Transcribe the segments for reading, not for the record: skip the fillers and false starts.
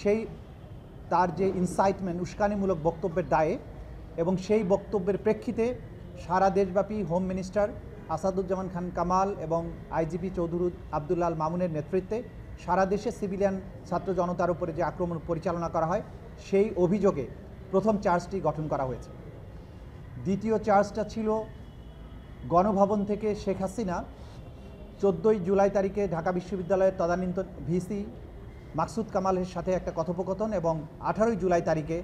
সেই তার যে ইনসাইটমেন্ট উস্কানিমূলক বক্তব্যের দায়ে এবং সেই বক্তব্যের প্রেক্ষিতে সারা দেশব্যাপী হোম মিনিস্টার আসাদুজ্জামান খান কামাল এবং আইজিপি চৌধুরী আবদুল্লাহ আল মামুনের নেতৃত্বে সারা দেশে সিভিলিয়ান ছাত্র জনতার উপরে যে আক্রমণ পরিচালনা করা হয় সেই অভিযোগে প্রথম চার্জটি গঠন করা হয়েছে। দ্বিতীয় চার্জটা ছিল গণভবন থেকে শেখ হাসিনা 14ই জুলাই তারিখে ঢাকা বিশ্ববিদ্যালয়ের তদানীন্তন ভিসি মাকসুদ কামালের সাথে একটা কথোপকথন এবং 18ই জুলাই তারিখে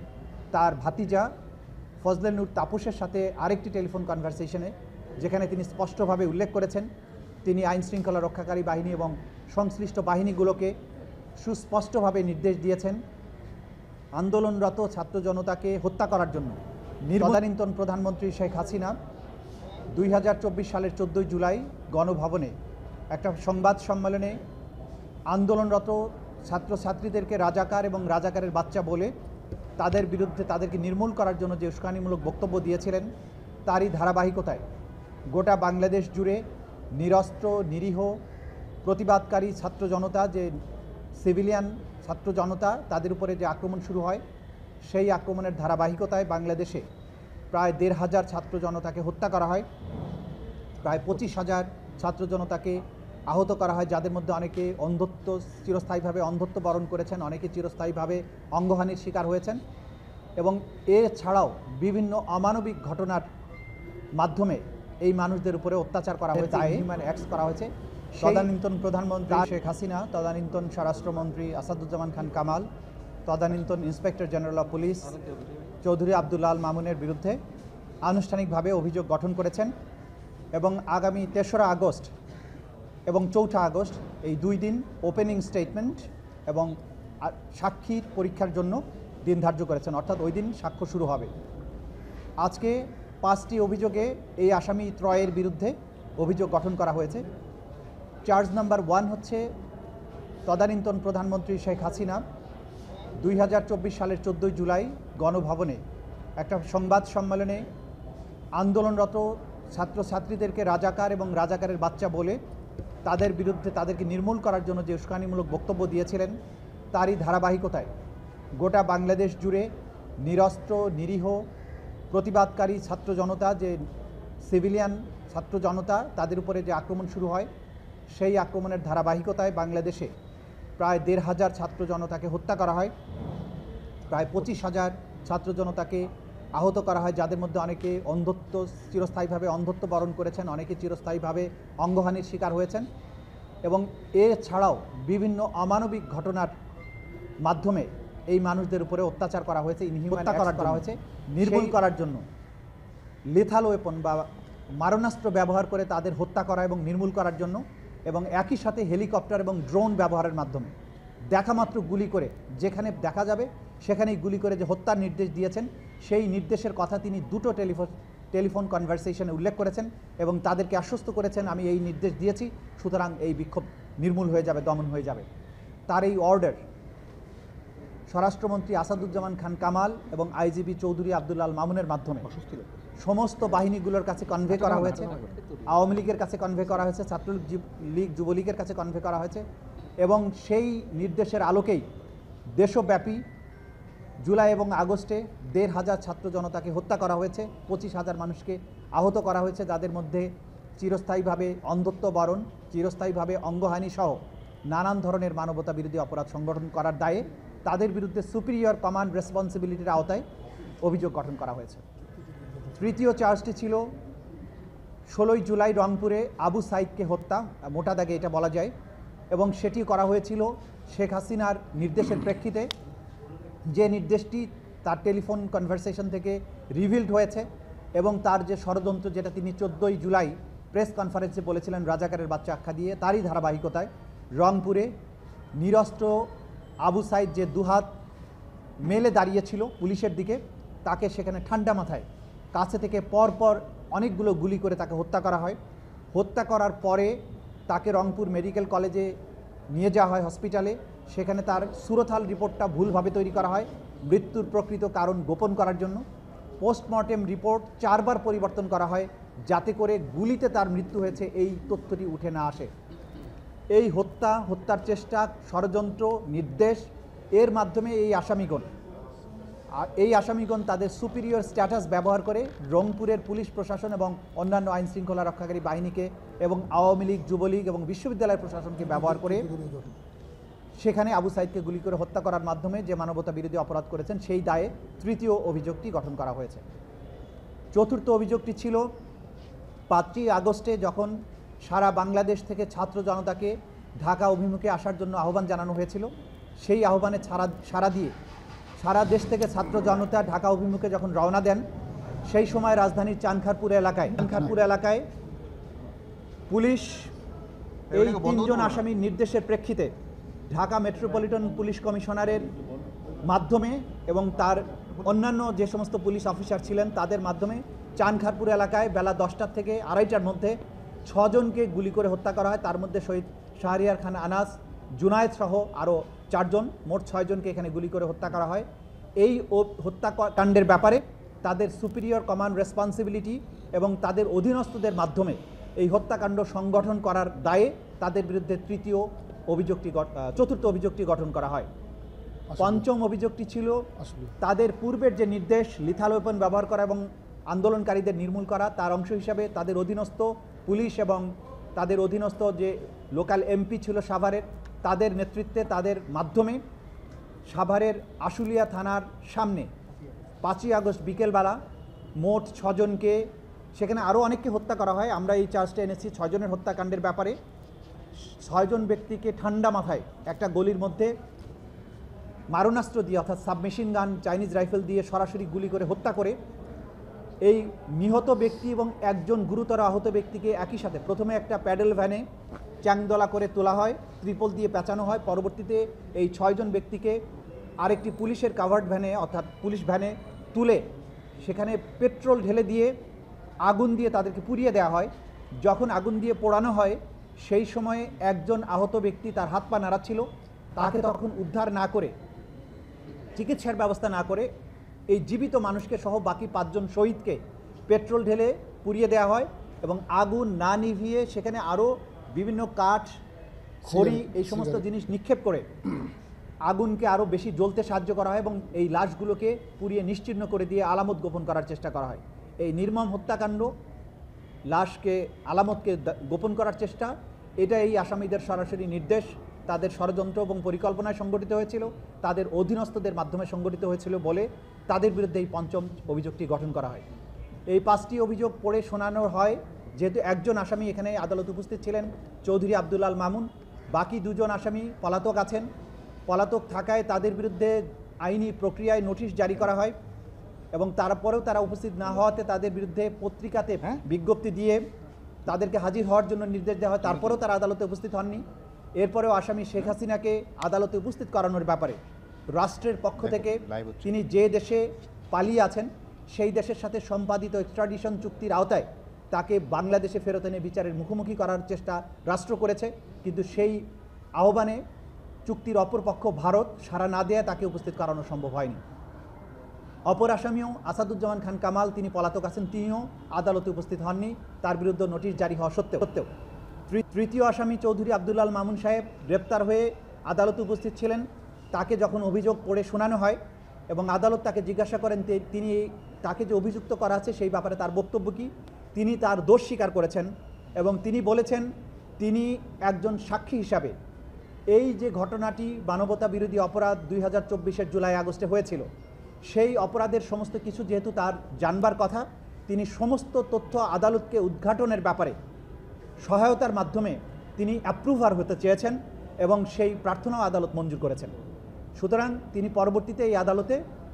তার ভাতিজা ফজলে নূর তাপসের সাথে আরেকটি টেলিফোন কনভারসেশনে যেখানে তিনি স্পষ্টভাবে উল্লেখ করেছেন তিনি আইন শৃঙ্খলা রক্ষাকারী বাহিনী এবং সংশ্লিষ্ট বাহিনীগুলোকে সুস্পষ্টভাবে নির্দেশ দিয়েছেন আন্দোলনরত ছাত্র জনতাকে হত্যা করার জন্য। তদানীন্তন প্রধানমন্ত্রী শেখ হাসিনা 2024 সালের 14ই জুলাই গণভবনে একটা সংবাদ সম্মেলনে আন্দোলনরত ছাত্রছাত্রীদেরকে রাজাকার এবং রাজাকারের বাচ্চা বলে তাদের বিরুদ্ধে তাদেরকে নির্মূল করার জন্য যে উস্কানিমূলক বক্তব্য দিয়েছিলেন তারই ধারাবাহিকতায় গোটা বাংলাদেশ জুড়ে নিরস্ত্র নিরীহ প্রতিবাদকারী ছাত্র জনতা যে সিভিলিয়ান ছাত্র জনতা তাদের উপরে যে আক্রমণ শুরু হয় সেই আক্রমণের ধারাবাহিকতায় বাংলাদেশে প্রায় 1,500 ছাত্র জনতাকে হত্যা করা হয়, প্রায় 25,000 ছাত্র জনতাকে আহত করা হয়, যাদের মধ্যে অনেকে অন্ধত্ব চিরস্থায়ীভাবে অন্ধত্ব বরণ করেছেন, অনেকে চিরস্থায়ীভাবে অঙ্গহানির শিকার হয়েছেন এবং এছাড়াও বিভিন্ন অমানবিক ঘটনার মাধ্যমে এই মানুষদের উপরে অত্যাচার করা হয়েছে, হিউম্যান অ্যাক্টস করা হয়েছে। তদানীন্তন প্রধানমন্ত্রী শেখ হাসিনা, তদানীন্তন স্বরাষ্ট্রমন্ত্রী আসাদুজ্জামান খান কামাল, তদানীন্তন inspector general of police Chowdhury Abdullah Al মামুনের বিরুদ্ধে আনুষ্ঠানিকভাবে অভিযোগ গঠন করেছেন এবং আগামী 3রা আগস্ট এবং 4ঠা আগস্ট এই 2 দিন ওপেনিং স্টেটমেন্ট এবং সাক্ষীর পরীক্ষার জন্য দিন ধার্য করেছেন, অর্থাৎ ওই দিন সাক্ষ্য শুরু হবে। আজকে 5টি অভিযোগে এই আসামি ত্রয়ের বিরুদ্ধে অভিযোগ গঠন করা হয়েছে। চার্জ নাম্বার 1 হচ্ছে তদানীন্তন প্রধানমন্ত্রী শেখ হাসিনা 2024 সালের 14ই জুলাই গণভবনে একটা সংবাদ সম্মেলনে আন্দোলনরত ছাত্রছাত্রীদেরকে রাজাকার এবং রাজাকারের বাচ্চা বলে তাদের বিরুদ্ধে তাদেরকে নির্মূল করার জন্য যে উস্কানিমূলক বক্তব্য দিয়েছিলেন তারই ধারাবাহিকতায় গোটা বাংলাদেশ জুড়ে নিরস্ত্র নিরীহ প্রতিবাদকারী ছাত্র জনতা যে সিভিলিয়ান ছাত্র জনতা তাদের উপরে যে আক্রমণ শুরু হয় সেই আক্রমণের ধারাবাহিকতায় বাংলাদেশে প্রায় 1,500 ছাত্র জনতাকে হত্যা করা হয়, প্রায় 25,000 ছাত্র জনতাকে আহত করা হয়, যাদের মধ্যে অনেকে অন্ধত্ব চিরস্থায়ীভাবে অন্ধত্ব বরণ করেছেন, অনেকে চিরস্থায়ীভাবে অঙ্গহানির শিকার হয়েছেন এবং এছাড়াও বিভিন্ন অমানবিক ঘটনার মাধ্যমে এই মানুষদের উপরে অত্যাচার করা হয়েছে, ইনহিউম্যান অ্যাক্টস করা হয়েছে, নির্মূল করার জন্য লেথাল ওয়েপন বা মারণাস্ত্র ব্যবহার করে তাদের হত্যা করা এবং নির্মূল করার জন্য এবং একই সাথে হেলিকপ্টার এবং ড্রোন ব্যবহারের মাধ্যমে দেখামাত্র গুলি করে যেখানে দেখা যাবে সেখানেই গুলি করে যে হত্যার নির্দেশ দিয়েছেন সেই নির্দেশের কথা তিনি 2টো টেলিফোন কনভারসেশনে উল্লেখ করেছেন এবং তাদেরকে আশ্বস্ত করেছেন আমি এই নির্দেশ দিয়েছি, সুতরাং এই বিক্ষোভ নির্মূল হয়ে যাবে, দমন হয়ে যাবে। তার এই অর্ডার স্বরাষ্ট্রমন্ত্রী আসাদুজ্জামান খান কামাল এবং আইজিপি চৌধুরী আবদুল্লাহ আল মামুনের মাধ্যমে সমস্ত বাহিনীগুলোর কাছে কনভে করা হয়েছে, আওয়ামী লীগের কাছে কনভে করা হয়েছে, ছাত্রলীগ যুবলীগের কাছে কনভে করা হয়েছে এবং সেই নির্দেশের আলোকেই দেশব্যাপী জুলাই এবং আগস্টে 1,500 ছাত্র জনতাকে হত্যা করা হয়েছে, 25,000 মানুষকে আহত করা হয়েছে, যাদের মধ্যে চিরস্থায়ীভাবে অন্ধত্ব বরণ, চিরস্থায়ীভাবে অঙ্গহানি সহ নানান ধরনের মানবতা বিরোধী অপরাধ সংগঠন করার দায়ে তাদের বিরুদ্ধে সুপিরিয়র কমান্ড রেসপন্সিবিলিটির আওতায় অভিযোগ গঠন করা হয়েছে। তৃতীয় চার্জটি ছিল 16ই জুলাই রংপুরে আবু সাইদকে হত্যা, মোটা দাগে এটা বলা যায়, এবং সেটি করা হয়েছিল শেখ হাসিনার নির্দেশের প্রেক্ষিতে, যে নির্দেশটি তার টেলিফোন কনভারসেশন থেকে রিভিলড হয়েছে এবং তার যে ষড়যন্ত্র যেটা তিনি 14ই জুলাই প্রেস কনফারেন্সে বলেছিলেন রাজাকারের বাচ্চা আখ্যা দিয়ে, তারই ধারাবাহিকতায় রংপুরে নিরস্ত্র আবু সাইদ যে দুহাত মেলে দাঁড়িয়েছিল পুলিশের দিকে তাকে সেখানে ঠান্ডা মাথায় কাছে থেকে পরপর অনেকগুলো গুলি করে তাকে হত্যা করা হয়। হত্যা করার পরে তাকে রংপুর মেডিকেল কলেজে নিয়ে যাওয়া হয় হসপিটালে, সেখানে তার সুরথাল রিপোর্টটা ভুলভাবে তৈরি করা হয় মৃত্যুর প্রকৃত কারণ গোপন করার জন্য। পোস্টমর্টেম রিপোর্ট 4 বার পরিবর্তন করা হয় যাতে করে গুলিতে তার মৃত্যু হয়েছে এই তথ্যটি উঠে না আসে। এই হত্যার চেষ্টা, ষড়যন্ত্র, নির্দেশ এর মাধ্যমে এই আসামিগণ তাদের সুপিরিয়র স্ট্যাটাস ব্যবহার করে রংপুরের পুলিশ প্রশাসন এবং অন্যান্য আইন শৃঙ্খলা রক্ষাকারী বাহিনীকে এবং আওয়ামী লীগ, যুবলীগ এবং বিশ্ববিদ্যালয় প্রশাসনকে ব্যবহার করে সেখানে আবু সাইদকে গুলি করে হত্যা করার মাধ্যমে যে মানবতা বিরোধী অপরাধ করেছেন সেই দায়ে তৃতীয় অভিযোগটি গঠন করা হয়েছে। চতুর্থ অভিযোগটি ছিল 5ই আগস্টে যখন সারা বাংলাদেশ থেকে ছাত্র জনতাকে ঢাকা অভিমুখে আসার জন্য আহ্বান জানানো হয়েছিল, সেই আহ্বানে সাড়া দিয়ে সারা দেশ থেকে ছাত্র জনতা ঢাকা অভিমুখে যখন রওনা দেন, সেই সময় রাজধানীর চানখারপুর এলাকায় পুলিশ এই 3 জন আসামির নির্দেশের প্রেক্ষিতে ঢাকা মেট্রোপলিটন পুলিশ কমিশনারের মাধ্যমে এবং তার অন্যান্য যে সমস্ত পুলিশ অফিসার ছিলেন তাদের মাধ্যমে চানখারপুর এলাকায় বেলা 10টা থেকে 2:30টার মধ্যে 6 জনকে গুলি করে হত্যা করা হয়। তার মধ্যে শহীদ শাহরিয়ার খান আনাস, জুনায়েদ সহ আরও 4 জন, মোট 6 জনকে এখানে গুলি করে হত্যা করা হয়। এই হত্যাকাণ্ডের ব্যাপারে তাদের সুপিরিয়র কমান্ড রেসপন্সিবিলিটি এবং তাদের অধীনস্থদের মাধ্যমে এই হত্যাকাণ্ড সংগঠন করার দায়ে তাদের বিরুদ্ধে চতুর্থ অভিযোগটি গঠন করা হয়। পঞ্চম অভিযোগটি ছিল তাদের পূর্বের যে নির্দেশ লিথাল ওয়েপন ব্যবহার করা এবং আন্দোলনকারীদের নির্মূল করা, তার অংশ হিসাবে তাদের অধীনস্থ পুলিশ এবং তাদের অধীনস্থ যে লোকাল এমপি ছিল সাভারের, তাদের নেতৃত্বে তাদের মাধ্যমে সাভারের আশুলিয়া থানার সামনে 5ই আগস্ট বিকেলবেলা মোট 6 জনকে, সেখানে আরও অনেককে হত্যা করা হয়। আমরা এই চার্জটা এনেছি 6 জনের হত্যাকাণ্ডের ব্যাপারে। 6 জন ব্যক্তিকে ঠান্ডা মাথায় একটা গলির মধ্যে মারণাস্ত্র দিয়ে অর্থাৎ সাবমেশিন গান, চাইনিজ রাইফেল দিয়ে সরাসরি গুলি করে হত্যা করে এই নিহত ব্যক্তি এবং একজন গুরুতর আহত ব্যক্তিকে একই সাথে প্রথমে একটা প্যাডেল ভ্যানে চ্যাংদোলা করে তোলা হয়, ত্রিপল দিয়ে পেঁচানো হয়। পরবর্তীতে এই 6 জন ব্যক্তিকে আরেকটি পুলিশের কাভার্ড ভ্যানে অর্থাৎ পুলিশ ভ্যানে তুলে সেখানে পেট্রোল ঢেলে দিয়ে আগুন দিয়ে তাদেরকে পুড়িয়ে দেওয়া হয়। যখন আগুন দিয়ে পোড়ানো হয় সেই সময়ে একজন আহত ব্যক্তি তার হাত পা নাড়াচ্ছিল, তাকে তখন উদ্ধার না করে, চিকিৎসার ব্যবস্থা না করে এই জীবিত মানুষকে সহ বাকি 5 জন শহীদকে পেট্রোল ঢেলে পুড়িয়ে দেওয়া হয় এবং আগুন না নিভিয়ে সেখানে আরও বিভিন্ন কাঠ, খড়ি এই সমস্ত জিনিস নিক্ষেপ করে আগুনকে আরও বেশি জ্বলতে সাহায্য করা হয় এবং এই লাশগুলোকে পুড়িয়ে নিশ্চিহ্ন করে দিয়ে আলামত গোপন করার চেষ্টা করা হয়। এই নির্মম হত্যাকাণ্ড, লাশকে আলামতকে গোপন করার চেষ্টা, এটা এই আসামিদের সরাসরি নির্দেশ, তাদের ষড়যন্ত্র এবং পরিকল্পনায় সংগঠিত হয়েছিল, তাদের অধীনস্থদের মাধ্যমে সংগঠিত হয়েছিল বলে তাদের বিরুদ্ধে এই পঞ্চম অভিযোগটি গঠন করা হয়। এই 5টি অভিযোগ পড়ে শোনানো হয়। যেহেতু একজন আসামি এখানে আদালতে উপস্থিত ছিলেন, চৌধুরী আব্দুল আল মামুন, বাকি 2 জন আসামি পলাতক আছেন। পলাতক থাকায় তাদের বিরুদ্ধে আইনি প্রক্রিয়ায় নোটিশ জারি করা হয় এবং তারপরেও তারা উপস্থিত না হওয়াতে তাদের বিরুদ্ধে পত্রিকাতে বিজ্ঞপ্তি দিয়ে তাদেরকে হাজির হওয়ার জন্য নির্দেশ দেওয়া হয়। তারপরেও তারা আদালতে উপস্থিত হননি। এরপরেও আসামি শেখ হাসিনাকে আদালতে উপস্থিত করানোর ব্যাপারে রাষ্ট্রের পক্ষ থেকে তিনি যে দেশে পালিয়ে আছেন সেই দেশের সাথে সম্পাদিত এক্সট্রাডিশন চুক্তির আওতায় তাকে বাংলাদেশে ফেরত এনে বিচারের মুখোমুখি করার চেষ্টা রাষ্ট্র করেছে, কিন্তু সেই আহ্বানে চুক্তির অপরপক্ষ ভারত সাড়া না দেয়া তাকে উপস্থিত করানো সম্ভব হয়নি। অপর আসামিও আসাদুজ্জামান খান কামাল, তিনি পলাতক আছেন, তিনিও আদালতে উপস্থিত হননি, তার বিরুদ্ধে নোটিশ জারি হওয়া সত্ত্বেও। তৃতীয় আসামি চৌধুরী আব্দুল আল মামুন সাহেব গ্রেপ্তার হয়ে আদালতে উপস্থিত ছিলেন। তাকে যখন অভিযোগ পড়ে শোনানো হয় এবং আদালত তাকে জিজ্ঞাসা করেন তাকে যে অভিযুক্ত করা আছে সেই ব্যাপারে তার বক্তব্য কী, তিনি তার দোষ স্বীকার করেছেন এবং তিনি বলেছেন তিনি একজন সাক্ষী হিসাবে এই যে ঘটনাটি মানবতা বিরোধী অপরাধ 2024-এর জুলাই আগস্টে হয়েছিল, সেই অপরাধের সমস্ত কিছু যেহেতু তার জানবার কথা, তিনি সমস্ত তথ্য আদালতকে উদ্ঘাটনের ব্যাপারে সহায়তার মাধ্যমে তিনি অ্যাপ্রুভার হতে চেয়েছেন এবং সেই প্রার্থনাও আদালত মঞ্জুর করেছেন। সুতরাং তিনি পরবর্তীতে এই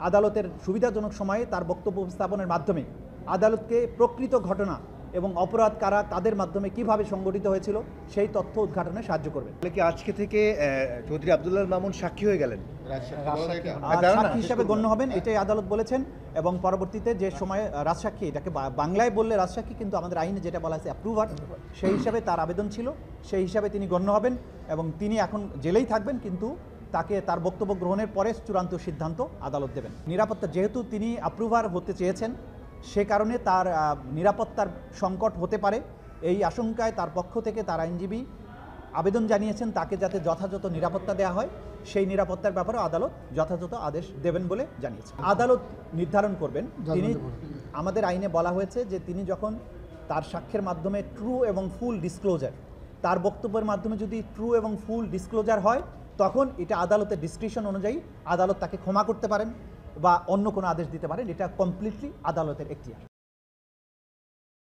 আদালতের সুবিধাজনক সময়ে তার বক্তব্য উপস্থাপনের মাধ্যমে আদালতকে প্রকৃত ঘটনা এবং অপরাধ কারা তাদের মাধ্যমে কিভাবে সংগঠিত হয়েছিল সেই তথ্য উদ্ঘাটনে সাহায্য করবে। তাহলে কি আজকে থেকে চৌধুরী আব্দুল আল মামুন সাক্ষী হয়ে গেলেন, সাক্ষী হিসাবে গণ্য হবেন, এটাই আদালত বলেছেন। এবং পরবর্তীতে যে সময়ে রাজসাক্ষী, এটাকে বাংলায় বললে রাজসাক্ষী, কিন্তু আমাদের আইনে যেটা বলা আছে অ্যাপ্রুভার, সেই হিসাবে তার আবেদন ছিল, সেই হিসাবে তিনি গণ্য হবেন এবং তিনি এখন জেলেই থাকবেন, কিন্তু তাকে তার বক্তব্য গ্রহণের পরে চূড়ান্ত সিদ্ধান্ত আদালত দেবেন। নিরাপত্তা, যেহেতু তিনি অ্যাপ্রুভার হতে চেয়েছেন সে কারণে তার নিরাপত্তার সংকট হতে পারে, এই আশঙ্কায় তার পক্ষ থেকে তার আইনজীবী আবেদন জানিয়েছেন তাকে যাতে যথাযথ নিরাপত্তা দেওয়া হয় সেই নিরাপত্তার ব্যাপারেও আদালত যথাযথ আদেশ দেবেন বলে জানিয়েছে। আদালত নির্ধারণ করবেন। তিনি, আমাদের আইনে বলা হয়েছে যে তিনি যখন তার সাক্ষ্যের মাধ্যমে ট্রু এবং ফুল ডিসক্লোজার, তার বক্তব্যের মাধ্যমে যদি ট্রু এবং ফুল ডিসক্লোজার হয়, তখন এটা আদালতের ডিসক্রিপশন অনুযায়ী আদালত তাকে ক্ষমা করতে পারেন বা অন্য কোনো আদেশ দিতে পারেন। এটা কমপ্লিটলি আদালতের এখতিয়ার।